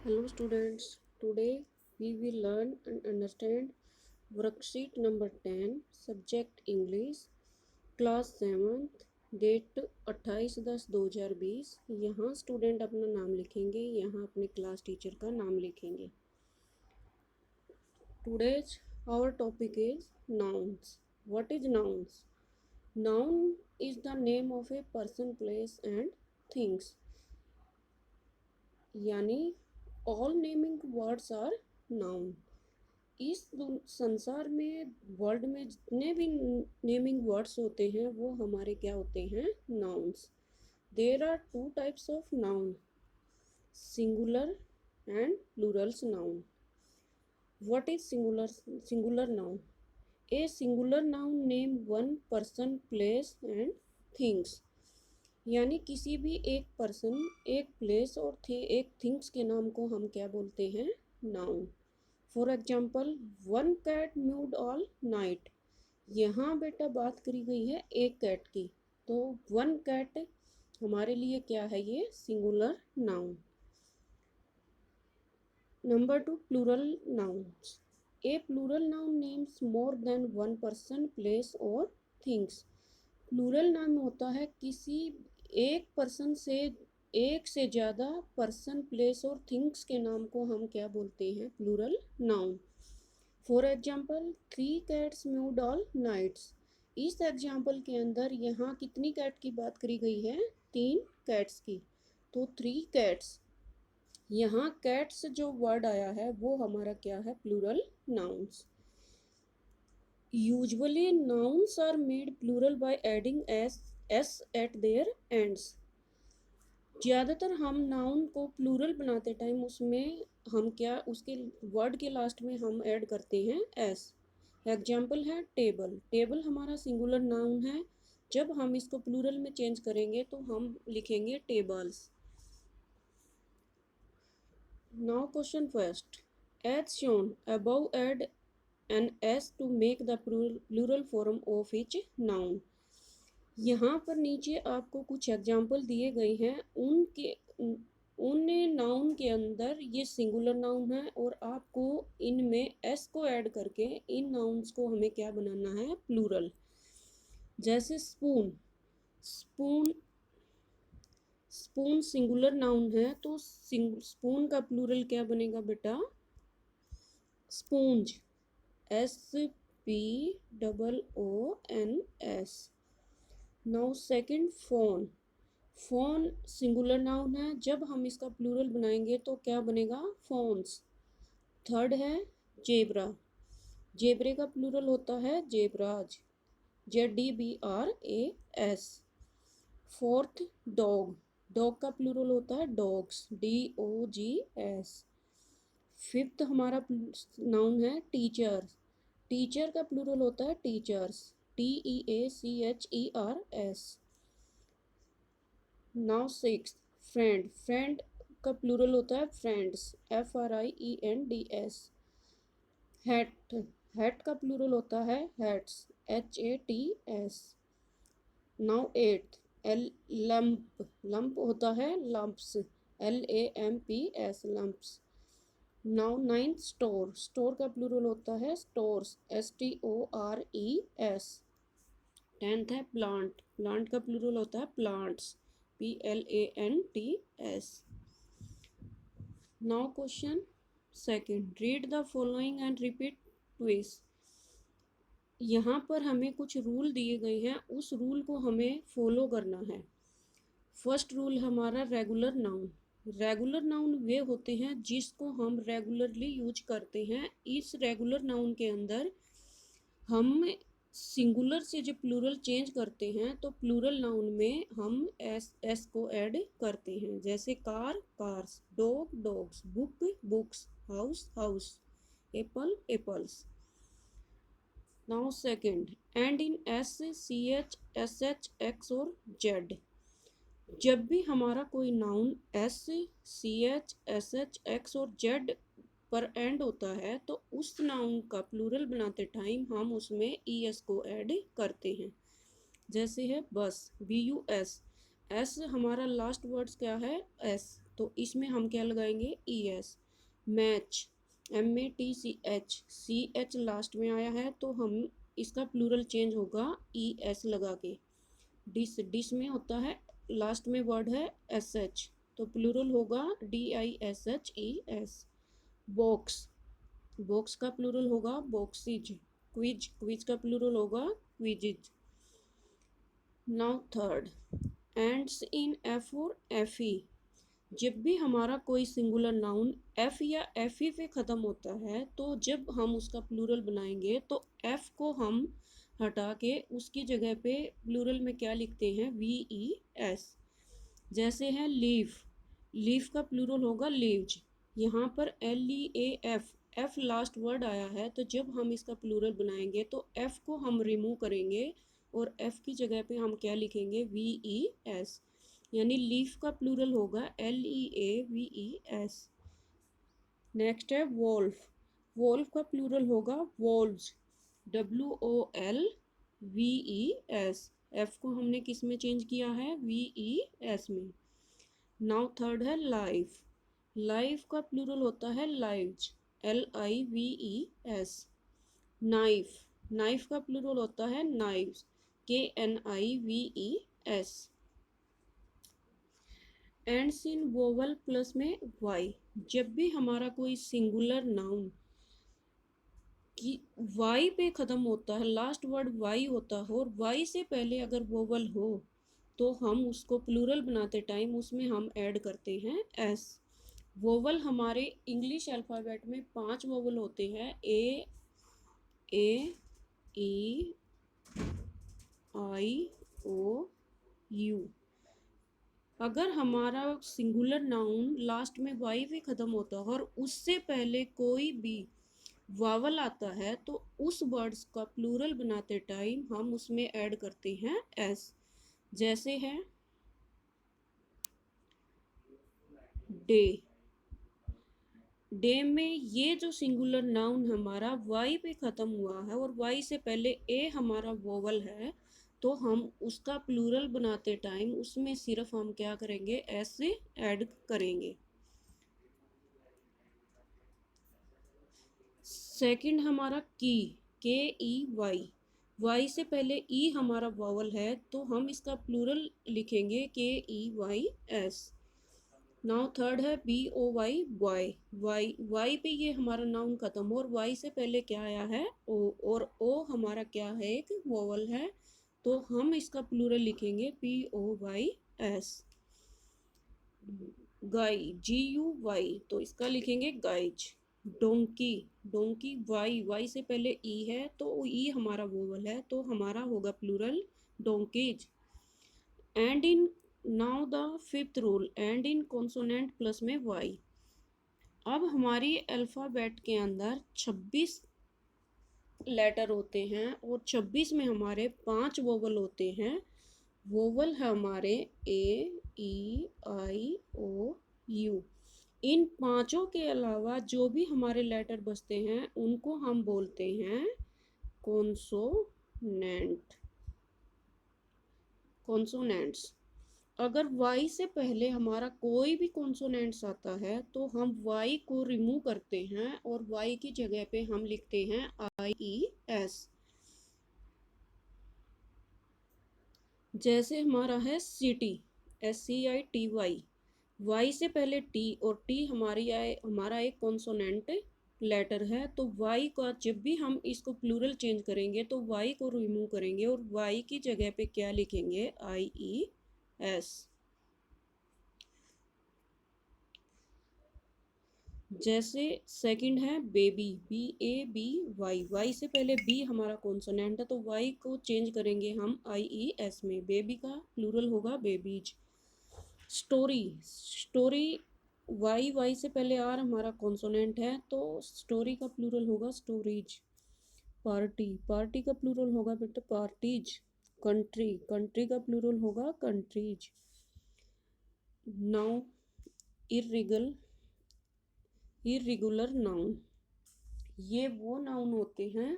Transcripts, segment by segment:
Hello students, today we will learn and understand worksheet number 10, subject English, class 7th, date 28/10/2020। यहाँ student अपना नाम लिखेंगे, यहाँ अपने क्लास टीचर का नाम लिखेंगे। Today's our topic is nouns. What is nouns? Noun is the name of a person, place and things. यानी all naming words are noun. इस संसार में वर्ल्ड में जितने भी नेमिंग वर्ड्स होते हैं वो हमारे क्या होते हैं? Nouns. There are two types of noun, singular and plurals noun. What is singular noun? A singular noun name one person, place and things. यानी किसी भी एक पर्सन, एक प्लेस और एक थिंग्स के नाम को हम क्या बोलते हैं? Noun. For example, one cat mewed all night. यहाँ बेटा बात करी गई है एक कैट की, तो वन कैट हमारे लिए क्या है? ये singular noun. Number 2, plural nouns. A plural noun names more than one person, place और थिंग्स। प्लूरल नाउन होता है किसी एक पर्सन से एक से ज़्यादा पर्सन, प्लेस और थिंग्स के नाम को हम क्या बोलते हैं? Plural noun. For example, 3 cats mewed all nights. इस एग्जाम्पल के अंदर यहाँ कितनी कैट की बात करी गई है? 3 कैट्स की, तो 3 कैट्स। यहाँ कैट्स जो वर्ड आया है वो हमारा क्या है? Plural nouns. Usually nouns are made plural by adding S at their ends. ज़्यादातर हम नाउन को प्लूरल बनाते टाइम उसमें हम क्या, उसके वर्ड के लास्ट में हम ऐड करते हैं एस। एग्जाम्पल है टेबल। टेबल हमारा सिंगुलर नाउन है, जब हम इसको प्लूरल में चेंज करेंगे तो हम लिखेंगे tables. Now question first, as shown above add an S to make the plural form of each noun. यहाँ पर नीचे आपको कुछ एग्जाम्पल दिए गए हैं, उन नाउन के अंदर ये सिंगुलर नाउन है और आपको इनमें एस को ऐड करके इन नाउन्स को हमें क्या बनाना है? प्लूरल। जैसे spoon. Spoon spoon singular noun है, तो स्पून का प्लूरल क्या बनेगा बेटा? स्पूंज। SPOONS। Now second, phone. Phone singular noun है, जब हम इसका प्लूरल बनाएंगे तो क्या बनेगा? फोन्स। थर्ड है जेब्रा। जेब्रे का प्लूरल होता है zebras, ZEBRAS। Fourth, dog. Dog का प्लूरल होता है डॉग्स, DOGS। फिफ्थ हमारा नाउन है टीचर। टीचर का प्लूरल होता है teachers, TEACHERS। Now six, friend. Friend का प्लूरल होता है फ्रेंड्स, FRIENDS। हैट। हैट का प्लूरल होता है hats, HATS। Now at, lump. Lump होता है lumps, LAMPS, lumps. Now ninth, store. Store का प्लूरल होता है स्टोर्स, STORES। टेंथ है प्लांट। प्लांट का प्लूरल होता है plants, PLANTS। Now question second, read the following and repeat twice. यहाँ पर हमें कुछ रूल दिए गए हैं, उस रूल को हमें फॉलो करना है। फर्स्ट रूल हमारा रेगुलर नाउन। रेगुलर नाउन वे होते हैं जिसको हम रेगुलरली यूज करते हैं। इस रेगुलर नाउन के अंदर हम सिंगुलर से जब प्लूरल चेंज करते हैं तो प्लूरल नाउन में हम एस को ऐड करते हैं। जैसे car, cars, dog, dogs, book, books, house, house, Apple, apples. Now second, and in S, CH, SH, X और Z। जब भी हमारा कोई noun S, CH, SH, X और Z पर एंड होता है तो उस नाउन का प्लूरल बनाते टाइम हम उसमें ES को ऐड करते हैं। जैसे है बस, BUS। S हमारा लास्ट वर्ड्स क्या है? S। तो इसमें हम क्या लगाएंगे, E S. Match, MATCH, CH last में आया है तो हम इसका प्लूरल चेंज होगा ES लगा के। डिस, डिस में होता है लास्ट में वर्ड है SH, तो प्लूरल होगा DISHES। बॉक्स, बॉक्स का प्लूरल होगा बॉक्सिज। क्विज, क्विज का प्लूरल होगा quizzes. Now third, ends in F और FE। जब भी हमारा कोई सिंगुलर नाउन F या FE पे ख़त्म होता है तो जब हम उसका प्लूरल बनाएंगे तो F को हम हटा के उसकी जगह पे प्लूरल में क्या लिखते हैं, VES। जैसे है लीफ, लीफ का प्लूरल होगा लीव्स। यहाँ पर LEAF, F लास्ट वर्ड आया है तो जब हम इसका प्लूरल बनाएंगे तो F को हम रिमूव करेंगे और F की जगह पे हम क्या लिखेंगे, VES। यानी लीफ का प्लूरल होगा LEAVES। नेक्स्ट है वोल्फ, वोल्फ का प्लूरल होगा वोल्व्स, WOLVES। F को हमने किस में चेंज किया है, VES में। नाउ थर्ड है लाइफ, लाइफ का प्लूरल होता है लाइव्स, LIVES। नाइफ, नाइफ का प्लूरल होता है knives, KNIVES। Ends in vowel plus में वाई, जब भी हमारा कोई सिंगुलर नाउन कि वाई पे ख़त्म होता है, लास्ट वर्ड वाई होता हो और वाई से पहले अगर वोवल हो तो हम उसको प्लूरल बनाते टाइम उसमें हम ऐड करते हैं एस। वोवल हमारे इंग्लिश अल्फ़ाबेट में 5 वोवल होते हैं, ए ई आई ओ यू। अगर हमारा सिंगुलर नाउन लास्ट में वाई पे ख़त्म होता है और उससे पहले कोई भी वावल आता है तो उस वर्ड्स का प्लूरल बनाते टाइम हम उसमें ऐड करते हैं एस। जैसे है डे, डे में ये जो सिंगुलर नाउन हमारा वाई पे ख़त्म हुआ है और वाई से पहले ए हमारा वोवल है तो हम उसका प्लूरल बनाते टाइम उसमें सिर्फ हम क्या करेंगे, एस से ऐड करेंगे। सेकंड हमारा की, KEY, वाई से पहले ई हमारा वोवल है तो हम इसका प्लूरल लिखेंगे KEYS। नाउ थर्ड है BOY, बॉय, वाई पे ये हमारा नाउन खत्म हो और वाई से पहले क्या आया है, ओ, और ओ हमारा क्या है, एक वोवल है तो हम इसका प्लूरल लिखेंगे POYS। गाय, GUY, तो इसका लिखेंगे गाइज। डोंकी, डोंकी वाई से पहले ई है तो ई हमारा वोवल है तो हमारा होगा plural donkeys. End in, now the fifth rule, end in consonant plus में वाई। अब हमारी अल्फ़ाबेट के अंदर 26 लेटर होते हैं और 26 में हमारे 5 वोवल होते हैं। वोवल है हमारे AEIOU। इन पांचों के अलावा जो भी हमारे लेटर बचते हैं उनको हम बोलते हैं कॉन्सोनेंट, कॉन्सोनेंट्स। अगर वाई से पहले हमारा कोई भी कॉन्सोनेंट्स आता है तो हम वाई को रिमूव करते हैं और वाई की जगह पे हम लिखते हैं IES। जैसे हमारा है सिटी, SCITY, वाई से पहले टी और टी हमारा एक कॉन्सोनेंट लेटर है तो वाई का जब भी हम इसको प्लूरल चेंज करेंगे तो वाई को रिमूव करेंगे और वाई की जगह पे क्या लिखेंगे, IES। जैसे सेकंड है बेबी, BABY, वाई से पहले बी हमारा कॉन्सोनेंट है तो वाई को चेंज करेंगे हम IES में, बेबी का प्लूरल होगा बेबीज। स्टोरी, स्टोरी वाई से पहले आर हमारा कॉन्सोनेंट है तो स्टोरी का प्लूरल होगा स्टोरीज। पार्टी, पार्टी का प्लूरल होगा बेटा पार्टीज। कंट्री, कंट्री का प्लूरल होगा कंट्रीज। नाउ इर्रेगुलर नाउन, ये वो नाउन होते हैं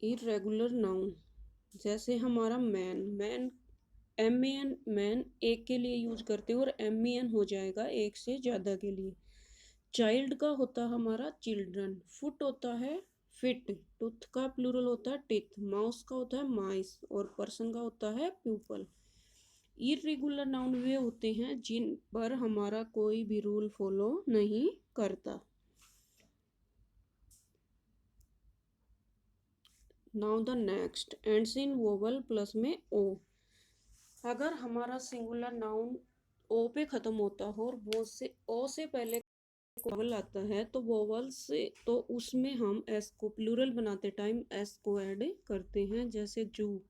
इरेगुलर नाउन जैसे हमारा मैन, मैन एम-ए-एन मैन एक के लिए यूज करते हैं और एम-ई-एन हो जाएगा एक से ज़्यादा के लिए। चाइल्ड का होता है हमारा चिल्ड्रन, फुट होता है फिट, टूथ का प्लूरल होता है टिथ, माउस का होता है माइस और पर्सन का होता है पीपल। इरेगुलर नाउन वे होते हैं जिन पर हमारा कोई भी रूल फॉलो नहीं करता। Now the next ends in vowel plus में ओ। अगर हमारा सिंगुलर नाउन ओ पे ख़त्म होता हो और वो से ओ से पहले वोवल आता है तो वोवल से तो उसमें हम एस को प्लूरल बनाते टाइम एस को ऐड करते हैं। जैसे जू,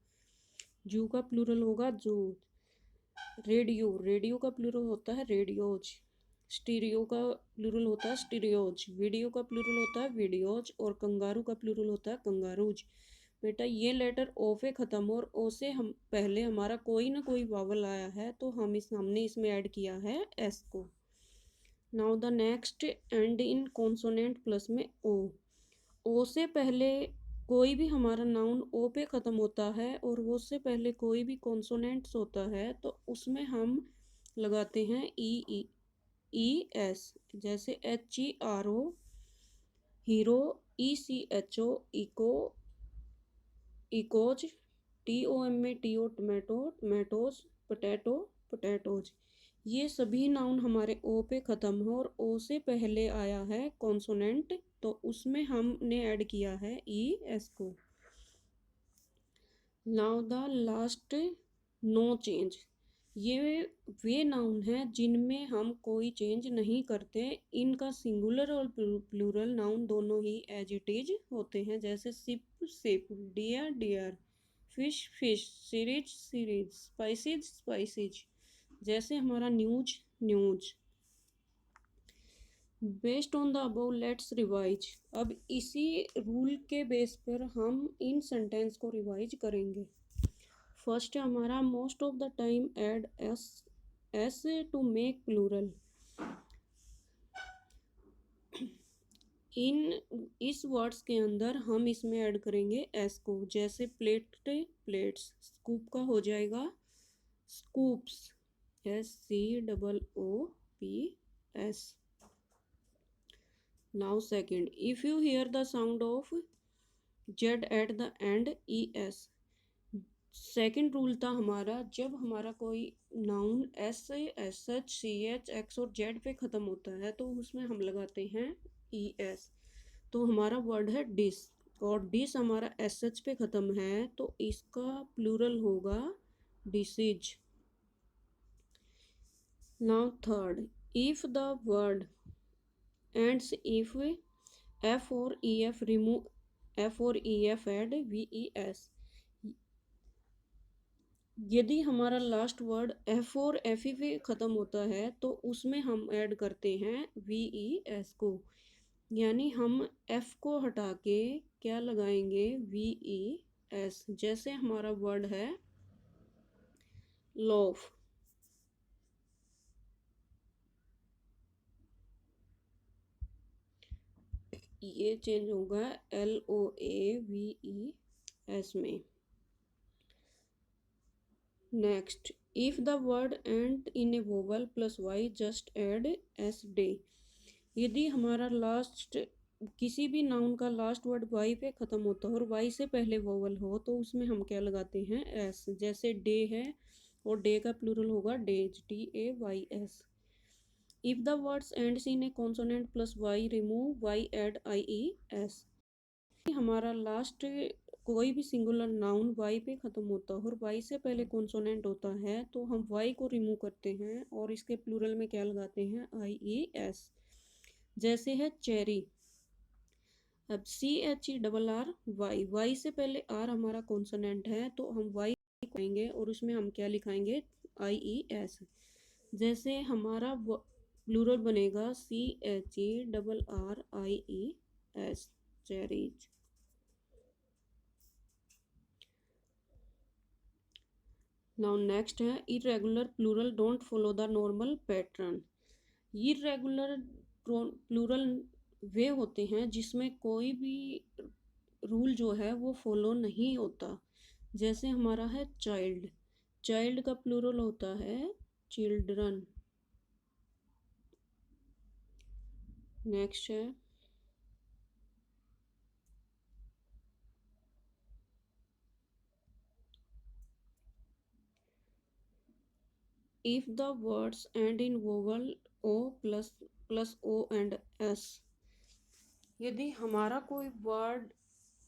जू का प्लूरल होगा जू। रेडियो, रेडियो का प्लूरल होता है रेडियोज। स्टीरियो का प्लूरल होता है स्टीरियोज। वीडियो का प्लूरल होता है वीडियोज और कंगारू का प्लूरल होता है कंगारूज। बेटा ये लेटर ओ पे ख़त्म और ओ से हम पहले हमारा कोई ना कोई वावल आया है तो हमने इसमें ऐड किया है एस को। Now the next and in consonant plus में ओ। ओ से पहले कोई भी हमारा नाउन ओ पे ख़त्म होता है और वो से पहले कोई भी कॉन्सोनेंट्स होता है तो उसमें हम लगाते हैं ई एस। जैसे H E R O hero, E C H O echo, echoes, T O M A T O tomato, tomatoes, potato, potatoes. ये सभी नाउन हमारे ओ पे ख़त्म हो और ओ से पहले आया है कॉन्सोनेंट तो उसमें हमने ऐड किया है ई एस को। Now the last no change. ये वे नाउन हैं जिनमें हम कोई चेंज नहीं करते। इनका सिंगुलर और प्लूरल नाउन दोनों ही एज इट इज होते हैं। जैसे sheep sheep, deer deer, fish fish, series series, species species. जैसे हमारा news news. Based on the above let's revise. अब इसी रूल के बेस पर हम इन सेंटेंस को रिवाइज करेंगे। फर्स्ट है हमारा most of the time add S to make plural. इस वर्ड्स के अंदर हम इसमें ऐड करेंगे एस को। जैसे प्लेट प्लेट्स, स्कूप का हो जाएगा scoops, SCOOPS। Now second, if you hear the sound of Z at the end ES। Second rule था हमारा जब हमारा कोई noun S H C H X और जेड पे ख़त्म होता है तो उसमें हम लगाते हैं ES। तो हमारा वर्ड है डिस और डिस हमारा SH पे ख़त्म है तो इसका प्लूरल होगा disease. Now third, if the word ends if F और EF रिमूव F और EF ऐड VES। यदि हमारा लास्ट वर्ड F और FE पे ख़त्म होता है तो उसमें हम ऐड करते हैं VES को। यानी हम F को हटा के क्या लगाएंगे VES। जैसे हमारा वर्ड है लॉफ, ये चेंज होगा LOAVES में। Next, if the word end in a vowel plus Y just add S day. यदि हमारा लास्ट किसी भी नाउन का लास्ट वर्ड वाई पे ख़त्म होता हो और वाई से पहले वोवल हो तो उसमें हम क्या लगाते हैं एस। जैसे डे है और डे का प्लूरल होगा days, DAYS। If the words ends in a consonant plus Y remove Y add IES। हमारा लास्ट कोई भी सिंगुलर नाउन वाई पे ख़त्म होता है और वाई से पहले कॉन्सोनेंट होता है तो हम वाई को रिमूव करते हैं और इसके प्लूरल में क्या लगाते हैं IES। जैसे है चेरी। अब CHERRY, वाई से पहले आर हमारा कॉन्सोनेंट है तो हम वाई लिखाएंगे और उसमें हम क्या लिखाएंगे IES। जैसे हमारा प्लूरल बनेगा CHERRIES, चेरीज। नाउ नेक्स्ट है irregular plural don't follow the normal pattern. Irregular plural वे होते हैं जिसमें कोई भी रूल जो है वो फॉलो नहीं होता। जैसे हमारा है चाइल्ड, चाइल्ड का प्लूरल होता है चिल्ड्रन। नेक्स्ट है if the words end in vowel o plus o and s। यदि हमारा कोई वर्ड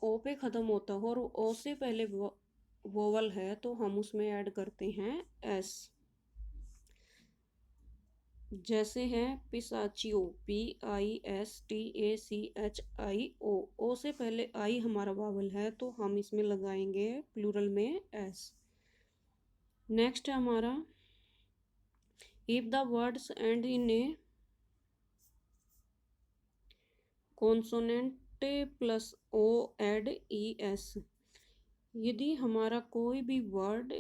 ओ पे ख़त्म होता हो और ओ से पहले वोवल है तो हम उसमें ऐड करते हैं एस। जैसे है पिसाचियो, PISTACHIO, ओ से पहले आई हमारा वावल है तो हम इसमें लगाएंगे प्लूरल में एस। नेक्स्ट है हमारा if the words end in a consonant plus O add E S. यदि हमारा कोई भी वर्ड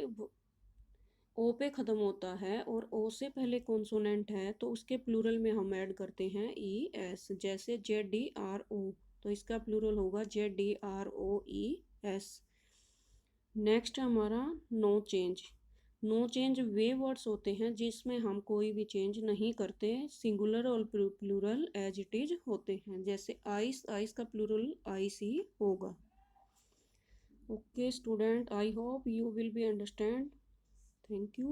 ओ पे ख़त्म होता है और ओ से पहले कॉन्सोनेंट है तो उसके प्लूरल में हम ऐड करते हैं ई एस। जैसे ZDRO, तो इसका प्लूरल होगा ZDROES। नेक्स्ट हमारा नो चेंज। नो चेंज वे वर्ड्स होते हैं जिसमें हम कोई भी चेंज नहीं करते, सिंगुलर और प्लूरल एज इट इज होते हैं। जैसे आइस, आइस का प्लूरल आइस ही होगा। Okay student, I hope you will be understand. Thank you.